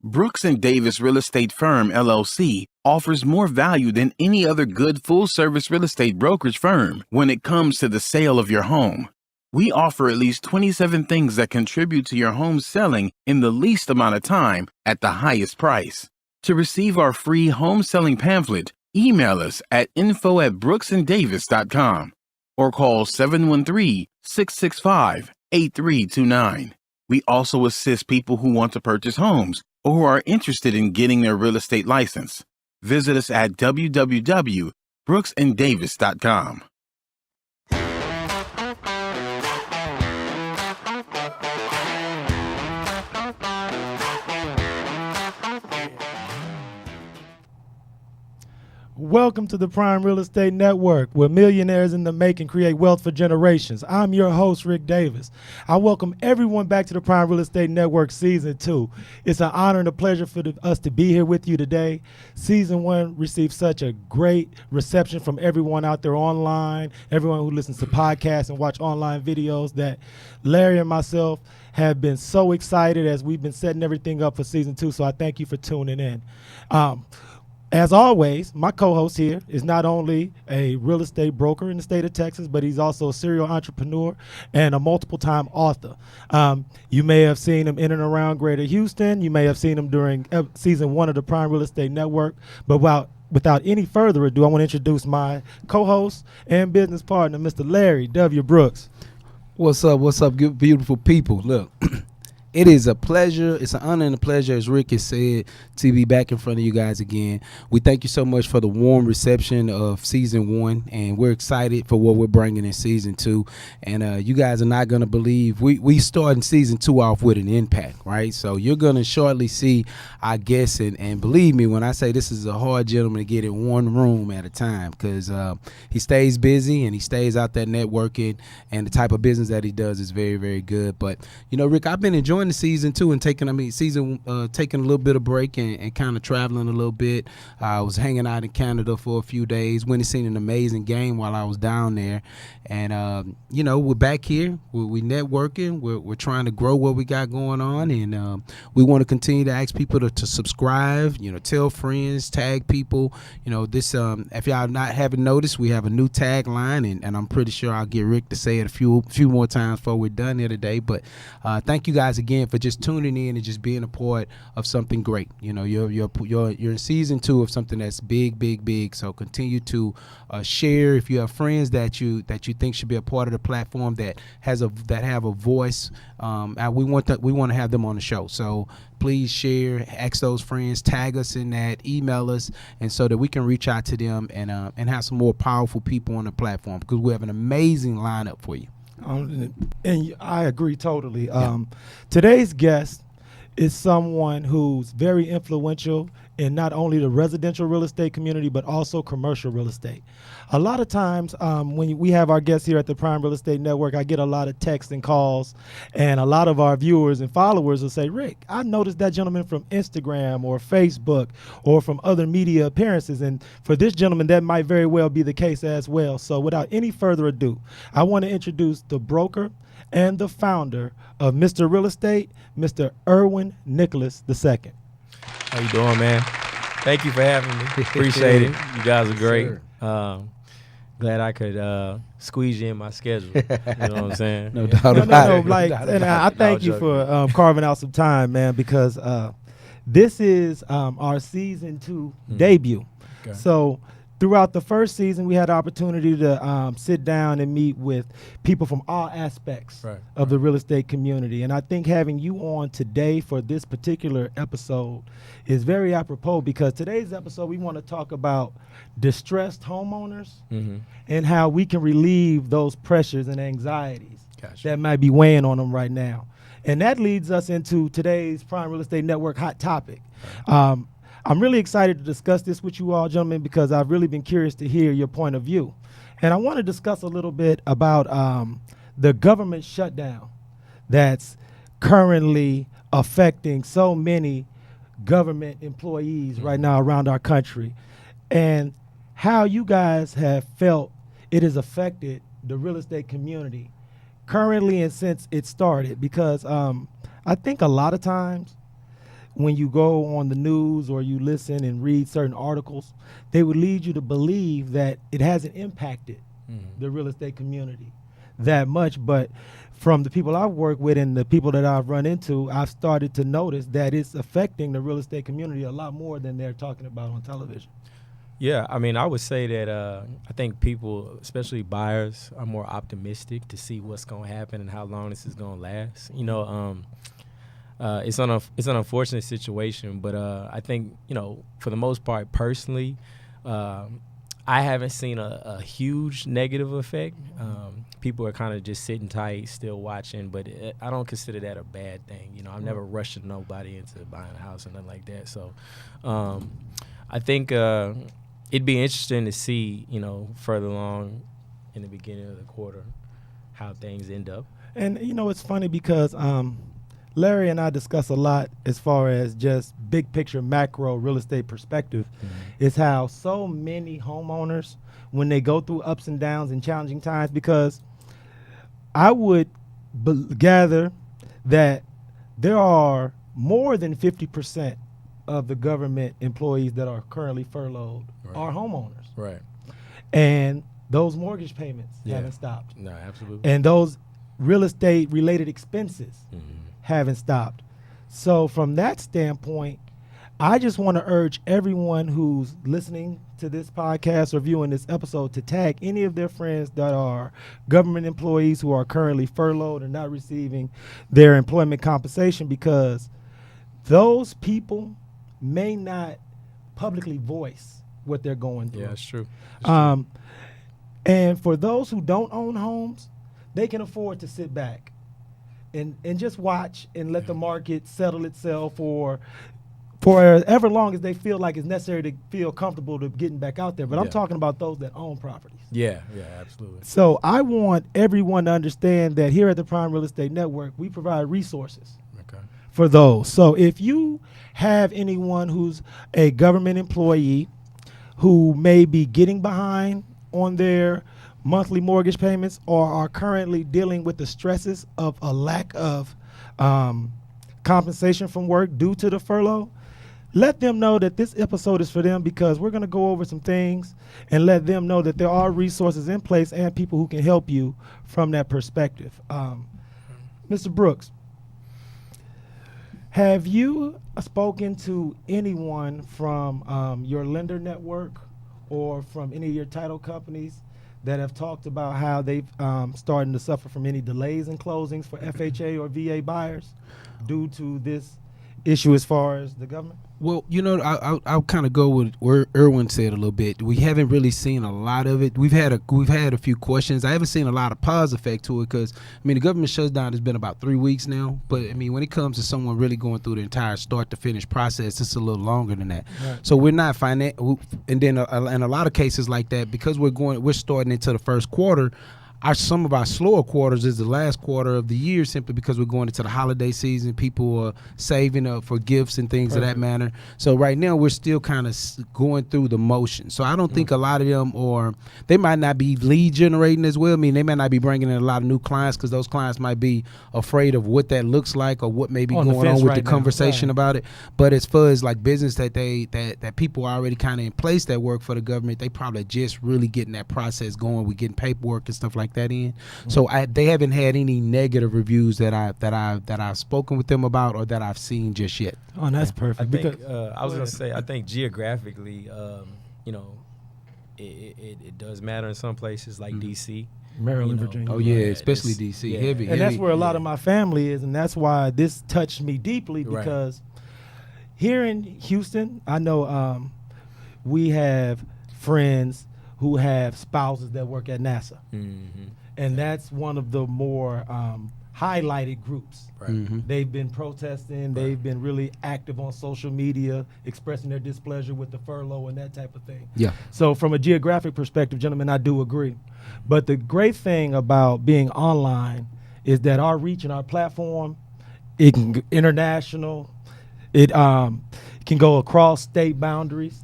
Brooks and Davis Real Estate Firm, LLC, offers more value than any other good full-service real estate brokerage firm when it comes to the sale of your home. We offer at least 27 things that contribute to your home selling in the least amount of time at the highest price. To receive our free home selling pamphlet, email us at info@brooksanddavis.com or call 713-665-8329. We also assist people who want to purchase homes or who are interested in getting their real estate license. Visit us at www.brooksanddavis.com. Welcome to the Prime Real Estate Network, where millionaires in the making create wealth for generations. I'm your host, Rick Davis. I welcome everyone back to the Prime Real Estate Network Season 2. It's an honor and a pleasure for us to be here with you today. Season 1 received such a great reception from everyone out there online, everyone who listens to podcasts and watch online videos, that Larry and myself have been so excited as we've been setting everything up for Season 2, so I thank you for tuning in. As always, my co-host here is not only a real estate broker in the state of Texas, but he's also a serial entrepreneur and a multiple-time author. You may have seen him in and around Greater Houston. You may have seen him during Season 1 of the Prime Real Estate Network. But without any further ado, I want to introduce my co-host and business partner, Mr. Larry W. Brooks. What's up, good, beautiful people? Look. It is a pleasure. It's an honor and a pleasure, as Rick has said, to be back in front of you guys again. We thank you so much for the warm reception of Season 1, and we're excited for what we're bringing in Season 2. And you guys are not going to believe, we started Season 2 off with an impact, right? So you're going to shortly see our guests, and believe me when I say this is a hard gentleman to get in one room at a time, because he stays busy and he stays out there networking, and the type of business that he does is very, very good. But, you know, Rick, I've been enjoying the Season 2 and taking a little bit of break and kind of traveling a little bit. I was hanging out in Canada for a few days, went and seen an amazing game while I was down there. And, you know, we're back here. We're networking. We're trying to grow what we got going on. And we want to continue to ask people to subscribe, you know, tell friends, tag people. You know, this, if y'all haven't noticed, we have a new tagline, and I'm pretty sure I'll get Rick to say it a few more times before we're done here today. But thank you guys again for just tuning in and just being a part of something great. You know, you're in Season 2 of something that's big. So continue to share. If you have friends that you think should be a part of the platform that have a voice, we want to have them on the show. So please share, ask those friends, tag us in that, email us, and so that we can reach out to them and have some more powerful people on the platform, because we have an amazing lineup for you. And I agree totally. Today's guest is someone who's very influential in not only the residential real estate community, but also commercial real estate. A lot of times when we have our guests here at the Prime Real Estate Network, I get a lot of texts and calls, and a lot of our viewers and followers will say, Rick, I noticed that gentleman from Instagram or Facebook or from other media appearances. And for this gentleman, that might very well be the case as well. So without any further ado, I want to introduce the broker and the founder of Mr. Real Estate, Mr. Erwin Nicholas II. How you doing, man? Thank you for having me. Appreciate it. You guys are great. Glad I could squeeze you in my schedule. You know what I'm saying? No doubt about it. Like, and I thank you for carving out some time, man, because this is our Season 2 debut. Okay. So throughout the first season, we had the opportunity to sit down and meet with people from all aspects of the real estate community. And I think having you on today for this particular episode is very apropos, because today's episode, we want to talk about distressed homeowners and how we can relieve those pressures and anxieties that might be weighing on them right now. And that leads us into today's Prime Real Estate Network hot topic. I'm really excited to discuss this with you all, gentlemen, because I've really been curious to hear your point of view. And I want to discuss a little bit about the government shutdown that's currently affecting so many government employees right now around our country, and how you guys have felt it has affected the real estate community currently and since it started. Because I think a lot of times when you go on the news or you listen and read certain articles, they would lead you to believe that it hasn't impacted the real estate community that much. But from the people I've worked with and the people that I've run into, I've started to notice that it's affecting the real estate community a lot more than they're talking about on television. Yeah, I mean, I would say that I think people, especially buyers, are more optimistic to see what's going to happen and how long this is going to last. You know, it's an unfortunate situation, but I think, you know, for the most part, personally, I haven't seen a huge negative effect. People are kind of just sitting tight, still watching, but I don't consider that a bad thing. You know, I've never rushed nobody into buying a house or nothing like that. So I think it'd be interesting to see, you know, further along in the beginning of the quarter how things end up. And, you know, it's funny because Larry and I discuss a lot as far as just big picture macro real estate perspective is how so many homeowners, when they go through ups and downs and challenging times, because I would gather that there are more than 50% of the government employees that are currently furloughed are homeowners. Right. And those mortgage payments haven't stopped. No, absolutely. And those real estate related expenses haven't stopped. So from that standpoint, I just want to urge everyone who's listening to this podcast or viewing this episode to tag any of their friends that are government employees who are currently furloughed and not receiving their employment compensation, because those people may not publicly voice what they're going through. Yeah, that's true. And for those who don't own homes, they can afford to sit back and just watch and let the market settle itself for ever long as they feel like it's necessary to feel comfortable to getting back out there. But I'm talking about those that own properties. Yeah, absolutely. So I want everyone to understand that here at the Prime Real Estate Network, we provide resources for those. So if you have anyone who's a government employee who may be getting behind on their monthly mortgage payments or are currently dealing with the stresses of a lack of compensation from work due to the furlough, let them know that this episode is for them, because we're going to go over some things and let them know that there are resources in place and people who can help you from that perspective. Mr. Brooks, have you spoken to anyone from your lender network or from any of your title companies that have talked about how they've starting to suffer from any delays in closings for FHA or VA buyers due to this issue as far as the government? Well, you know, I'll kind of go with where Erwin said a little bit. We haven't really seen a lot of it. We've had a few questions. I haven't seen a lot of pause effect to it because, I mean, the government shutdown has been about 3 weeks now. But, I mean, when it comes to someone really going through the entire start to finish process, it's a little longer than that. Right. So we're not and then in a lot of cases like that, because we're starting into the first quarter. Some of our slower quarters is the last quarter of the year, simply because we're going into the holiday season. People are saving up for gifts and things of that manner. So right now we're still kind of going through the motion. So I don't think a lot of them, or they might not be lead generating as well. I mean, they might not be bringing in a lot of new clients because those clients might be afraid of what that looks like or what may be going on with the conversation about it. But as far as like business that people are already kind of in place that work for the government, they probably just really getting that process going. We're getting paperwork and stuff like that in. So they haven't had any negative reviews that I've spoken with them about or that I've seen just yet. Oh, that's perfect. I think I was gonna say, I think geographically, you know, it does matter in some places like DC, Maryland, Virginia. Oh yeah, especially DC. Heavy. And that's where a lot of my family is, and that's why this touched me deeply, because here in Houston, I know we have friends who have spouses that work at NASA. And that's one of the more highlighted groups. They've been protesting. They've been really active on social media, expressing their displeasure with the furlough and that type of thing. So from a geographic perspective, gentlemen, I do agree. But the great thing about being online is that our reach and our platform, it can go international. It can go across state boundaries.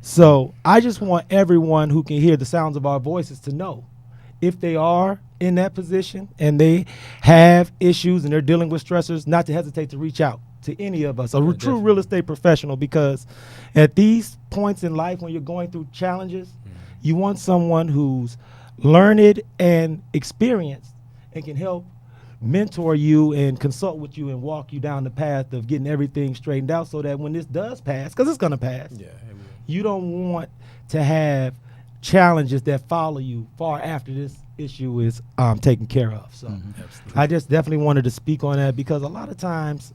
So I just want everyone who can hear the sounds of our voices to know, if they are in that position and they have issues and they're dealing with stressors, not to hesitate to reach out to any of us, true real estate professional, because at these points in life when you're going through challenges, you want someone who's learned and experienced and can help mentor you and consult with you and walk you down the path of getting everything straightened out so that when this does pass, because it's going to pass, you don't want to have challenges that follow you far after this issue is taken care of. So I just definitely wanted to speak on that, because a lot of times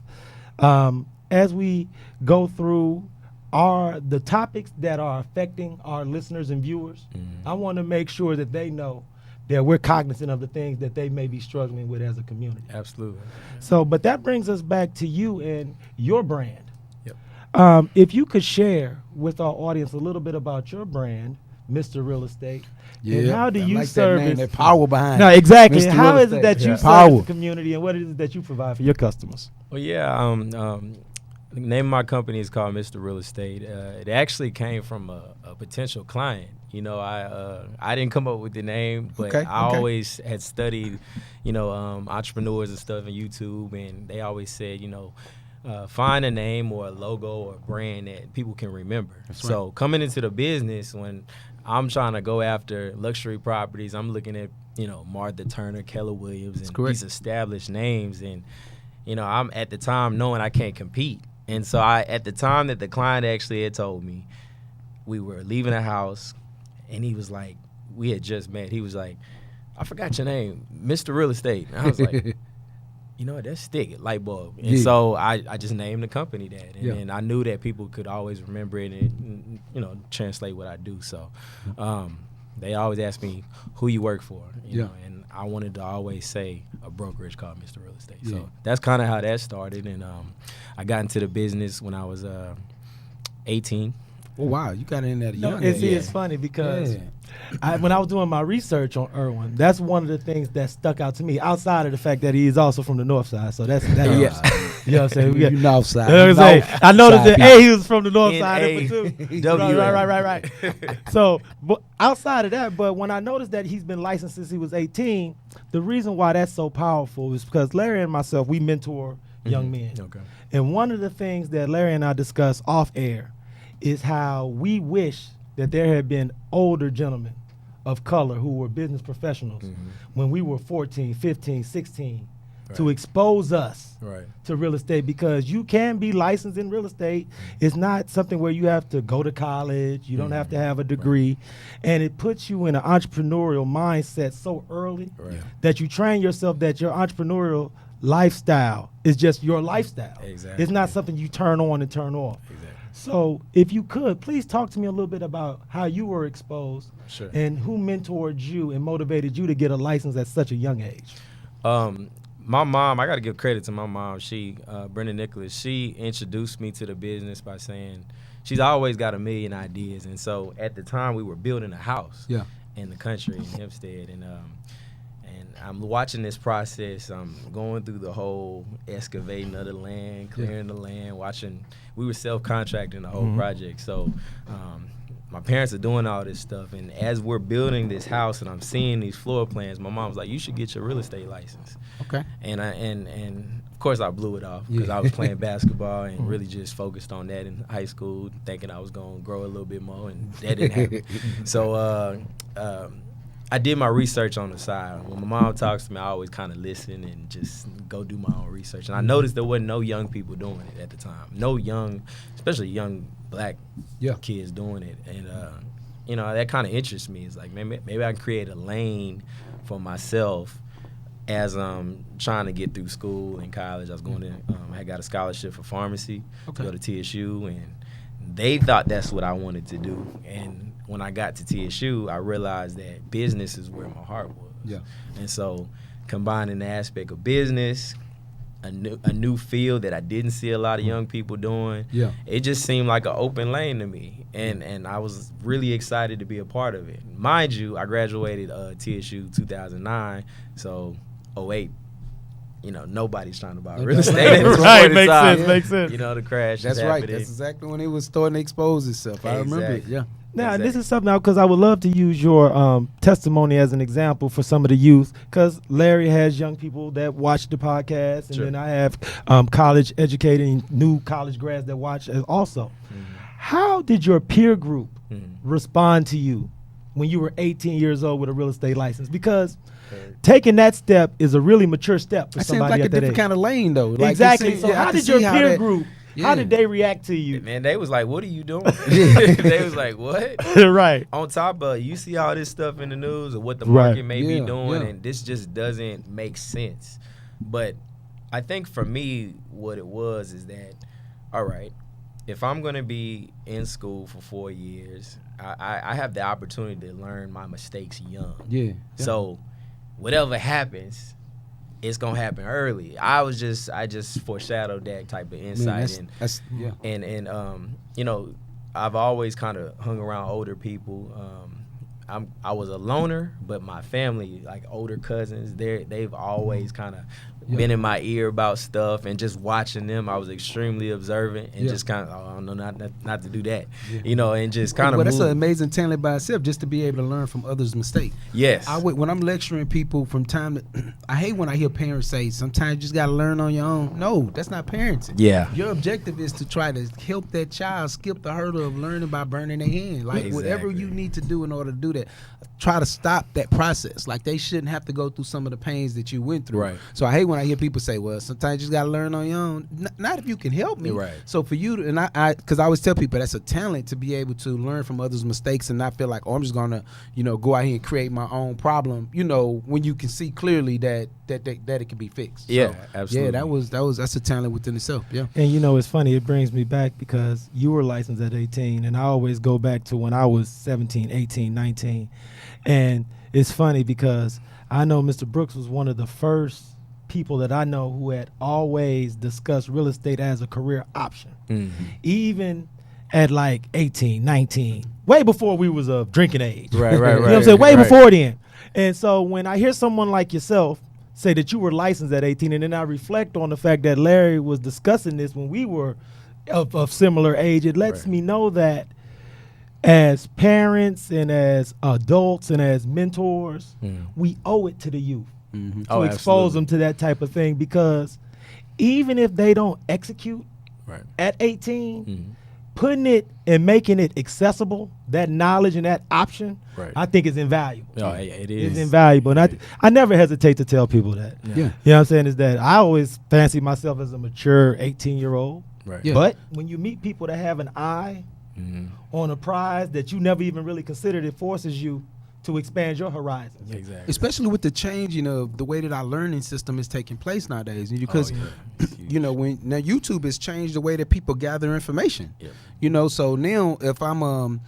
as we go through the topics that are affecting our listeners and viewers, I want to make sure that they know that we're cognizant of the things that they may be struggling with as a community. Absolutely. So, but that brings us back to you and your brand. Yep. If you could share with our audience a little bit about your brand, Mr. Real Estate, and how do you service that power behind No, exactly. Mr. How Real is it that you Estate. serve the community, and what is it that you provide for your customers? Well, the name of my company is called Mr. Real Estate. It actually came from a potential client. You know, I didn't come up with the name, but I always had studied, entrepreneurs and stuff on YouTube, and they always said, find a name or a logo or a brand that people can remember. So coming into the business, when I'm trying to go after luxury properties, I'm looking at, Martha Turner, Keller Williams, and these established names. And, I'm at the time knowing I can't compete. And so at the time that the client actually had told me, we were leaving a house, and he was like, we had just met. He was like, I forgot your name, Mr. Real Estate. And I was like, you know what, that's stick, light bulb. And so I just named the company that. And then I knew that people could always remember it and, translate what I do. So they always ask me, who you work for? You know, and I wanted to always say a brokerage called Mr. Real Estate. So that's kind of how that started. And I got into the business when I was 18. Oh, wow. You got in at a young age. It's funny because when I was doing my research on Erwin, that's one of the things that stuck out to me, outside of the fact that he is also from the north side. So that's you know what I'm saying? You north side. I noticed that he was from the north side too. Right. So but outside of that, but when I noticed that he's been licensed since he was 18, the reason why that's so powerful is because Larry and myself, we mentor young men. Okay. And one of the things that Larry and I discuss off air is how we wish that there had been older gentlemen of color who were business professionals when we were 14, 15, 16 to expose us to real estate, because you can be licensed in real estate. It's not something where you have to go to college. You don't have to have a degree. And it puts you in an entrepreneurial mindset so early that you train yourself that your entrepreneurial lifestyle is just your lifestyle. Exactly. It's not something you turn on and turn off. Exactly. So if you could, please talk to me a little bit about how you were exposed and who mentored you and motivated you to get a license at such a young age. My mom, I got to give credit to my mom. She, Erwin Nicholas, she introduced me to the business by saying she's always got a million ideas. And so at the time we were building a house in the country in Hempstead. And I'm watching this process. I'm going through the whole excavating of the land, clearing the land, watching. We were self-contracting the whole project. So my parents are doing all this stuff. And as we're building this house and I'm seeing these floor plans, my mom was like, you should get your real estate license. Okay. And of course I blew it off because I was playing basketball and really just focused on that in high school, thinking I was going to grow a little bit more, and that didn't happen. So I did my research on the side. When my mom talks to me, I always kind of listen and just go do my own research. And I noticed there wasn't no young people doing it at the time. No young, especially young black kids doing it. And, that kind of interests me. It's like, maybe I can create a lane for myself as I'm trying to get through school and college. I was going to, I got a scholarship for pharmacy to go to TSU. And they thought that's what I wanted to do. And when I got to TSU, I realized that business is where my heart was. Yeah. And so combining the aspect of business, a new field that I didn't see a lot of young people doing, it just seemed like an open lane to me. And I was really excited to be a part of it. Mind you, I graduated TSU 2009, so 08. Nobody's trying to buy real estate. Right, makes sense. The crash. That's right. That's exactly when it was starting to expose itself. I remember it. Yeah. Now, Exactly. this is something because I would love to use your testimony as an example for some of the youth, because Larry has young people that watch the podcast, and Sure. then I have college educating new college grads that watch also. How did your peer group respond to you when you were 18 years old with a real estate license? Because taking that step is a really mature step for That seems somebody like a at that different age. kind of lane, though. Like, Exactly. it seems- So yeah, I how can did your see how peer that- group, how yeah. did they react to you? Man, they was like, "What are you doing?" They was like, "What?" Right. On top of you see all this stuff in the news of what the Right. market may be Yeah, doing, yeah. and this just doesn't make sense. But I think for me, what it was is that, all right, if I'm gonna be in school for 4 years, I have the opportunity to learn my mistakes young. Yeah. So whatever happens, it's gonna happen early. I just foreshadowed that type of insight. Man, that's yeah. And you know, I've always kind of hung around older people. I was a loner, but my family, like older cousins, they've always kind of been in my ear about stuff, and just watching them, I was extremely observant and just kind of, oh no, not to do that, you know, and just kind of. Well, that's an amazing talent by itself, just to be able to learn from others' mistakes. Yes. When I'm lecturing people from time to, I hate when I hear parents say, sometimes you just got to learn on your own. No, that's not parenting. Yeah. Your objective is to try to help that child skip the hurdle of learning by burning their hand. Like, whatever you need to do in order to do that, try to stop that process. Like, they shouldn't have to go through some of the pains that you went through. Right. So I hate when I hear people say, well, sometimes you just got to learn on your own. Not if you can help me. Right. So for you to, and because I always tell people that's a talent to be able to learn from others' mistakes and not feel like, oh, I'm just gonna, go out here and create my own problem. When you can see clearly that it can be fixed. Yeah, So, absolutely. Yeah, that's a talent within itself. Yeah. And it's funny, it brings me back because you were licensed at 18, and I always go back to when I was 17, 18, 19. And it's funny because I know Mr. Brooks was one of the first people that I know who had always discussed real estate as a career option. Even at like 18, 19, way before we was of drinking age. Right. You know what I'm saying? Way before then. And so when I hear someone like yourself say that you were licensed at 18, and then I reflect on the fact that Larry was discussing this when we were of similar age, it lets me know that as parents and as adults and as mentors, we owe it to the youth to expose them to that type of thing, because even if they don't execute at 18, putting it and making it accessible, that knowledge and that option, I think is invaluable. Oh, it is. It's invaluable. And I never hesitate to tell people that. Yeah. You know what I'm saying? Is that I always fancy myself as a mature 18-year-old. Right. Yeah. But when you meet people that have an eye on a prize that you never even really considered, it forces you to expand your horizons. Exactly. Especially with the changing of the way that our learning system is taking place nowadays, because when now YouTube has changed the way that people gather information. So now if I'm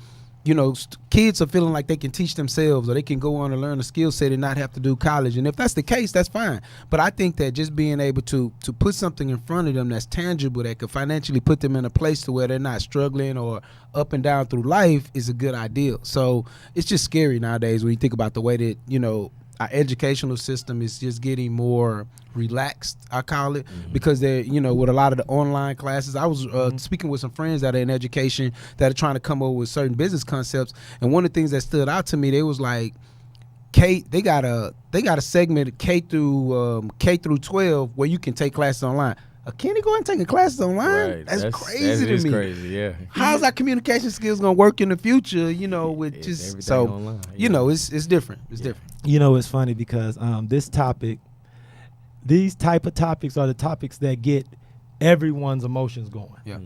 kids are feeling like they can teach themselves, or they can go on and learn a skill set and not have to do college. And if that's the case, that's fine. But I think that just being able to put something in front of them that's tangible, that could financially put them in a place to where they're not struggling or up and down through life, is a good idea. So it's just scary nowadays when you think about the way that, our educational system is just getting more relaxed, I call it, because they're, with a lot of the online classes. I was speaking with some friends that are in education that are trying to come up with certain business concepts, and one of the things that stood out to me, they was like, they got a segment K through 12 where you can take classes online. Can he go and take classes online? Right. That's crazy to me. Crazy, yeah. How's our communication skills gonna work in the future? With It's just everything so online, it's different. It's different. It's funny because these type of topics are the topics that get everyone's emotions going. Yeah.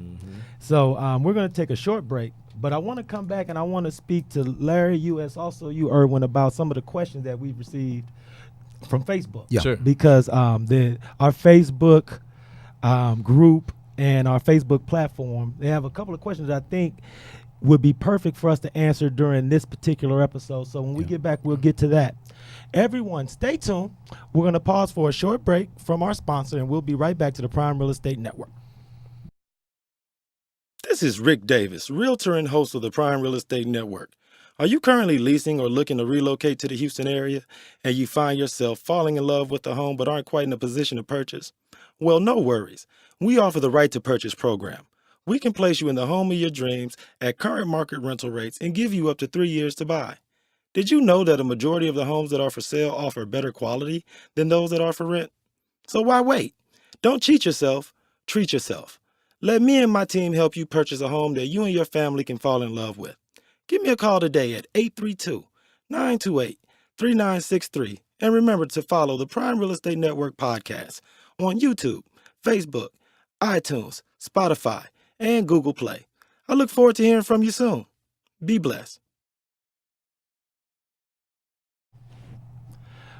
So we're going to take a short break, but I want to come back and I want to speak to Larry, you, as also you, Erwin, about some of the questions that we've received from Facebook. Yeah. Sure. Because our Facebook group and our Facebook platform, they have a couple of questions that I think would be perfect for us to answer during this particular episode. So when we get back, we'll get to that. Everyone, stay tuned. We're going to pause for a short break from our sponsor, and we'll be right back to the Prime Real Estate Network. This is Rick Davis, realtor and host of the Prime Real Estate Network. Are you currently leasing or looking to relocate to the Houston area, and you find yourself falling in love with a home but aren't quite in a position to purchase? Well, no worries. We offer the Right to Purchase program. We can place you in the home of your dreams at current market rental rates and give you up to 3 years to buy. Did you know that a majority of the homes that are for sale offer better quality than those that are for rent? So why wait? Don't cheat yourself, treat yourself. Let me and my team help you purchase a home that you and your family can fall in love with. Give me a call today at 832-928-3963. And remember to follow the Prime Real Estate Network podcast on YouTube, Facebook, iTunes, Spotify, and Google Play. I look forward to hearing from you soon. Be blessed.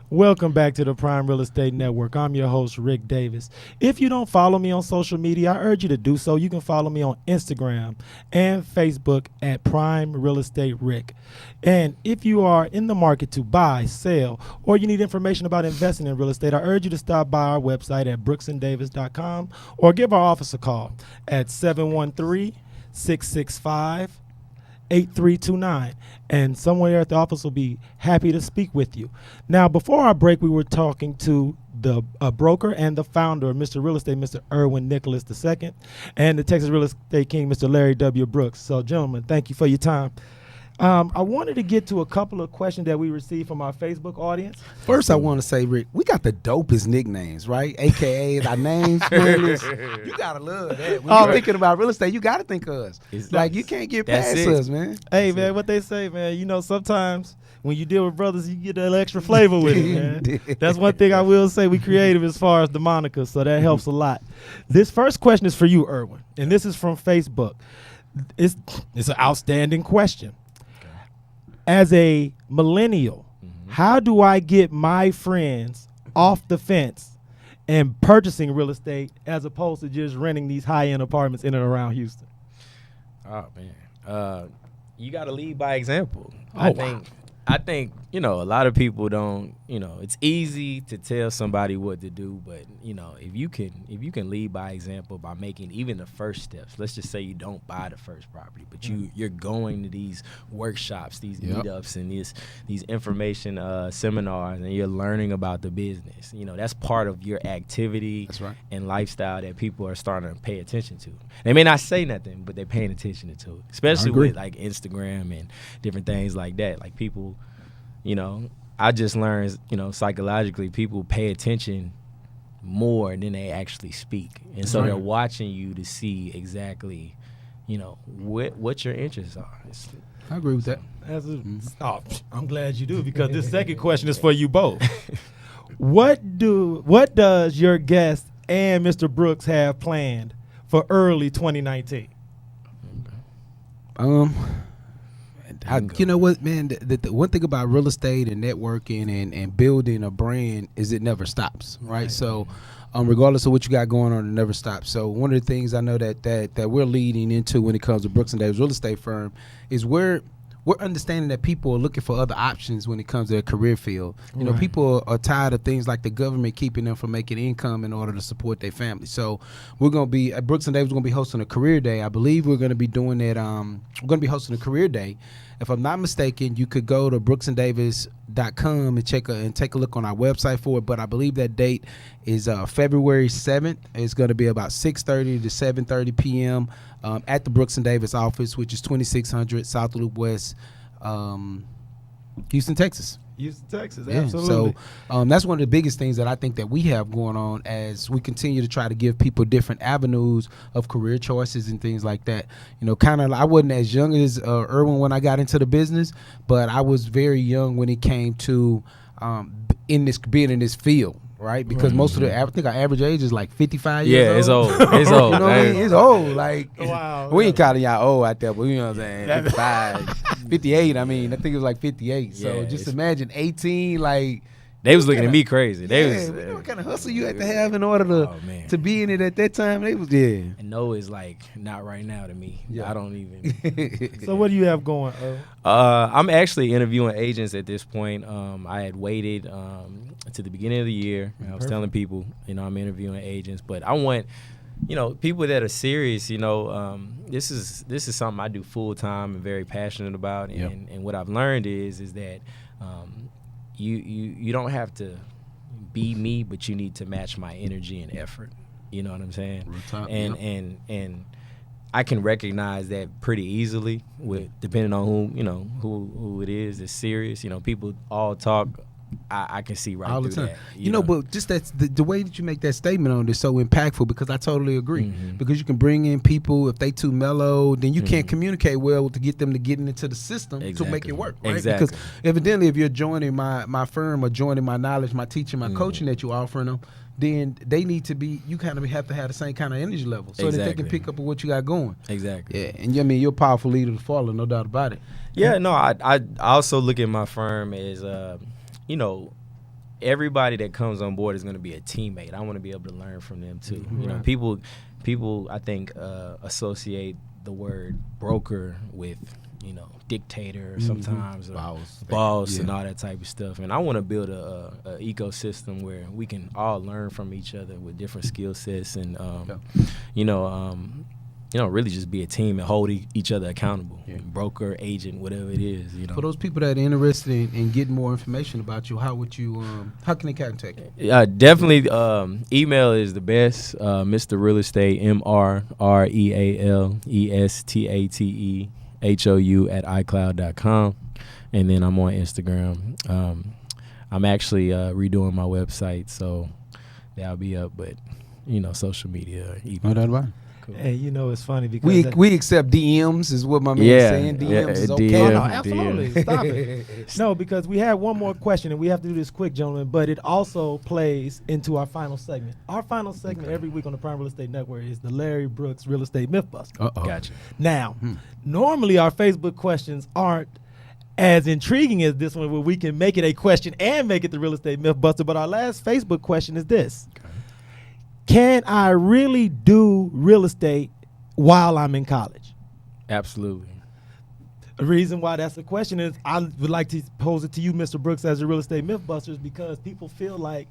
Welcome back to the Prime Real Estate Network. I'm your host, Rick Davis. If you don't follow me on social media, I urge you to do so. You can follow me on Instagram and Facebook at Prime Real Estate Rick. And if you are in the market to buy, sell, or you need information about investing in real estate, I urge you to stop by our website at brooksanddavis.com or give our office a call at 713-665-8329, and someone there at the office will be happy to speak with you. Now, before our break, we were talking to the broker and the founder of Mr. Real Estate, Mr. Erwin Nicholas II, and the Texas Real Estate King, Mr. Larry W. Brooks. So, gentlemen, thank you for your time. I wanted to get to a couple of questions that we received from our Facebook audience. First, I want to say, Rick, we got the dopest nicknames, right? AKA our names. You gotta love that. When you're thinking about real estate, you gotta think of us. Like you can't get past us, man. Hey, man, what they say, man. You know, sometimes when you deal with brothers, you get that extra flavor with it, man. That's one thing I will say. We creative as far as the moniker, so that helps a lot. This first question is for you, Erwin, and this is from Facebook. It's an outstanding question. As a millennial, how do I get my friends off the fence and purchasing real estate as opposed to just renting these high-end apartments in and around Houston? Oh, man. You got to lead by example. Wow. I think, you know, a lot of people don't, you know, it's easy to tell somebody what to do, but, you know, if you can lead by example by making even the first steps. Let's just say you don't buy the first property, but you're going to these workshops, these meetups, and these information seminars, and you're learning about the business. You know, that's part of your activity and lifestyle that people are starting to pay attention to. They may not say nothing, but they're paying attention to it, especially with like Instagram and different things like that. Like people, you know, I just learned, you know, psychologically people pay attention more than they actually speak. And so they're watching you to see exactly, you know, what your interests are. I agree with that. I'm glad you do, because this second question is for you both. What does your guest and Mr. Brooks have planned for early 2019? You know what, man? The one thing about real estate and networking and building a brand is it never stops, right? So, regardless of what you got going on, it never stops. So, one of the things I know that we're leading into when it comes to Brooks and Davis Real Estate Firm is we're understanding that people are looking for other options when it comes to their career field. You know, people are tired of things like the government keeping them from making income in order to support their family. So we're going to be at Brooks and Davis. We're going to be hosting a career day. I believe we're going to be doing it. We're going to be hosting a career day. If I'm not mistaken, you could go to brooksanddavis.com and take a look on our website for it. But I believe that date is February 7th. It's going to be about 6:30 to 7:30 p.m. At the Brooks and Davis office, which is 2600 South Loop West, Houston, Texas. Absolutely. So that's one of the biggest things that I think that we have going on as we continue to try to give people different avenues of career choices and things like that. You know, kind of, I wasn't as young as Erwin when I got into the business, but I was very young when it came to being in this field. Right, because most of I think our average age is like 55 years old. Yeah, it's old. It's old. You know what I mean? It's old. Like, wow, we ain't calling y'all old out there, but you know what I'm saying? 55, 58. I mean, I think it was like 58. So just imagine 18. Like, they was looking at me crazy. You know what kind of hustle you had to have in order to be in it at that time? They was And no is like not right now to me. Yeah. I don't even. So what do you have going? I'm actually interviewing agents at this point. I had waited to the beginning of the year. I was telling people, you know, I'm interviewing agents, but I want, you know, people that are serious. You know, this is something I do full time and very passionate about. And what I've learned is that. You don't have to be me, but you need to match my energy and effort. You know what I'm saying? And I can recognize that pretty easily with depending on who it is. It's serious. People all talk. I can see right all through the time. that. You know, but just that's the way that you make that statement on it is so impactful because I totally agree. Mm-hmm. Because you can bring in people if they too mellow, then you can't communicate well to get them to get into the system to make it work. Right? Exactly. Because evidently, if you're joining my firm or joining my knowledge, my teaching, my coaching that you're offering them, then they need to be. You kind of have to have the same kind of energy level so that they can pick up on what you got going. Exactly. Yeah, and I mean you're a powerful leader to follow, no doubt about it. Yeah. No, I also look at my firm as everybody that comes on board is going to be a teammate. I want to be able to learn from them too. People I think associate the word broker with dictator sometimes, or boss and all that type of stuff. And I want to build a ecosystem where we can all learn from each other with different skill sets and really just be a team and hold each other accountable. Broker, agent, whatever it is. For those people that are interested in getting more information about you, how would you? How can they contact you? Definitely, email is the best. Mr. Real Estate, MrRealestateHOU@iCloud.com, and then I'm on Instagram. I'm actually redoing my website, so that'll be up. But social media, email. No doubt about it. Cool. And it's funny because we accept DMs is what my man is saying. DMs is okay. Oh, no, DM. absolutely. Stop it. No, because we have one more question and we have to do this quick, gentlemen, but it also plays into our final segment. Our final segment every week on the Prime Real Estate Network is the Larry Brooks Real Estate Mythbuster. Gotcha. Now, normally our Facebook questions aren't as intriguing as this one where we can make it a question and make it the Real Estate Mythbuster, but our last Facebook question is this. Can I really do real estate while I'm in college? Absolutely. The reason why that's the question is I would like to pose it to you, Mr. Brooks, as a real estate mythbusters, because people feel like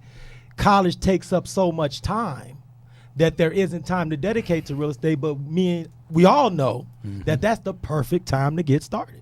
college takes up so much time that there isn't time to dedicate to real estate. But we all know that that's the perfect time to get started.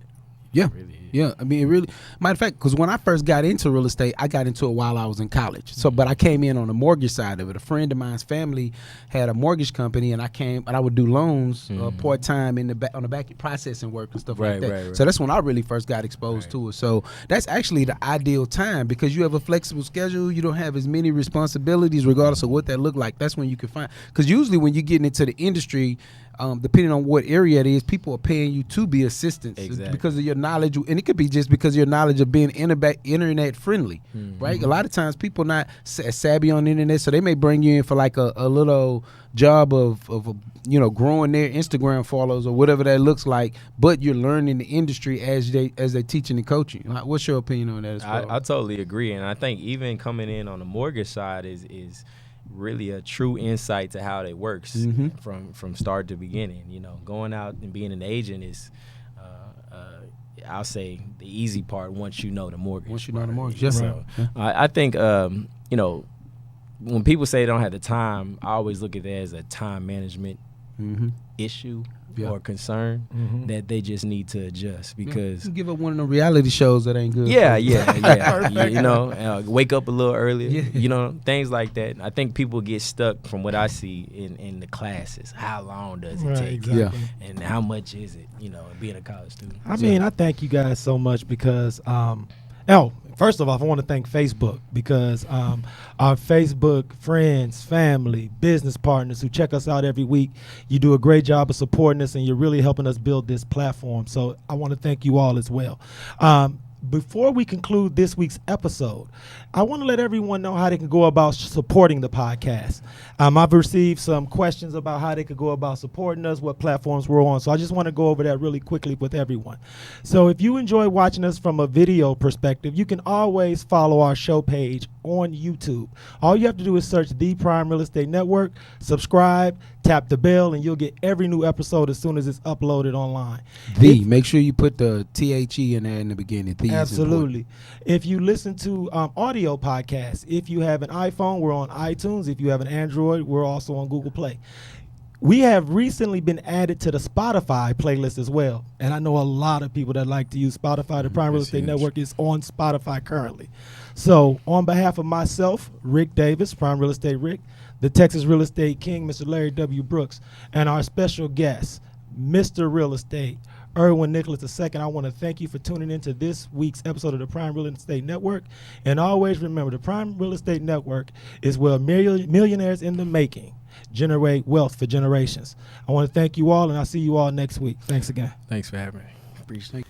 Yeah. Really is. Yeah, I mean, it really, matter of fact, because when I first got into real estate, I got into it while I was in college. So, but I came in on the mortgage side of it. A friend of mine's family had a mortgage company, and I would do loans part time on the back processing work and stuff like that. Right. So that's when I really first got exposed to it. So that's actually the ideal time because you have a flexible schedule. You don't have as many responsibilities, regardless of what that look like. That's when you can find. Because usually when you're getting into the industry, depending on what area it is, people are paying you to be assistants because of your knowledge, and it could be just because of your knowledge of being internet friendly, right? A lot of times people not savvy on the internet, so they may bring you in for like a little job of growing their Instagram followers or whatever that looks like, but you're learning the industry as they teaching and coaching. What's your opinion on that? I totally agree, and I think even coming in on the mortgage side is really a true insight to how it works from start to beginning. Going out and being an agent is I'll say the easy part once you know the mortgage. Once you know the mortgage, yes. So I think when people say they don't have the time, I always look at that as a time management issue or concern that they just need to adjust because you give up one of the reality shows that ain't good. Wake up a little earlier, things like that. I think people get stuck from what I see in the classes. How long does it take? Exactly. And how much is it, being a college student? I thank you guys so much because first of all, I want to thank Facebook because our Facebook friends, family, business partners who check us out every week, you do a great job of supporting us and you're really helping us build this platform. So I want to thank you all as well. Before we conclude this week's episode, I want to let everyone know how they can go about supporting the podcast. I've received some questions about how they could go about supporting us, what platforms we're on. So I just want to go over that really quickly with everyone. So if you enjoy watching us from a video perspective, you can always follow our show page on YouTube. All you have to do is search The Prime Real Estate Network, subscribe, tap the bell, and you'll get every new episode as soon as it's uploaded online. Make sure you put the THE in there in the beginning. Absolutely. If you listen to audio podcasts, if you have an iPhone, we're on iTunes. If you have an Android, we're also on Google Play. We have recently been added to the Spotify playlist as well. And I know a lot of people that like to use Spotify. The Prime Real Estate Network is on Spotify currently. So on behalf of myself, Rick Davis, Prime Real Estate Rick, the Texas Real Estate King, Mr. Larry W. Brooks, and our special guest, Mr. Real Estate, Erwin Nicholas II. I want to thank you for tuning into this week's episode of the Prime Real Estate Network. And always remember, the Prime Real Estate Network is where millionaires in the making generate wealth for generations. I want to thank you all, and I'll see you all next week. Thanks again. Thanks for having me. Appreciate it.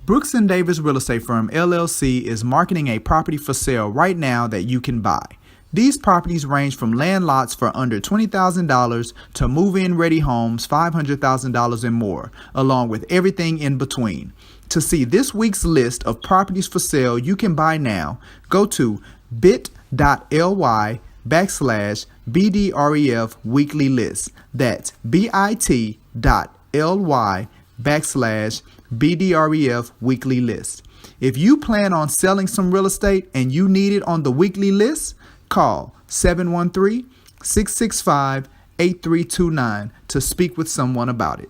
Brooks & Davis Real Estate Firm, LLC is marketing a property for sale right now that you can buy. These properties range from land lots for under $20,000 to move-in ready homes $500,000 and more, along with everything in between. To see this week's list of properties for sale you can buy now, go to bit.ly/BDREF weekly list. That's bit.ly/BDREF weekly list. If you plan on selling some real estate and you need it on the weekly list, call 713-665-8329 to speak with someone about it.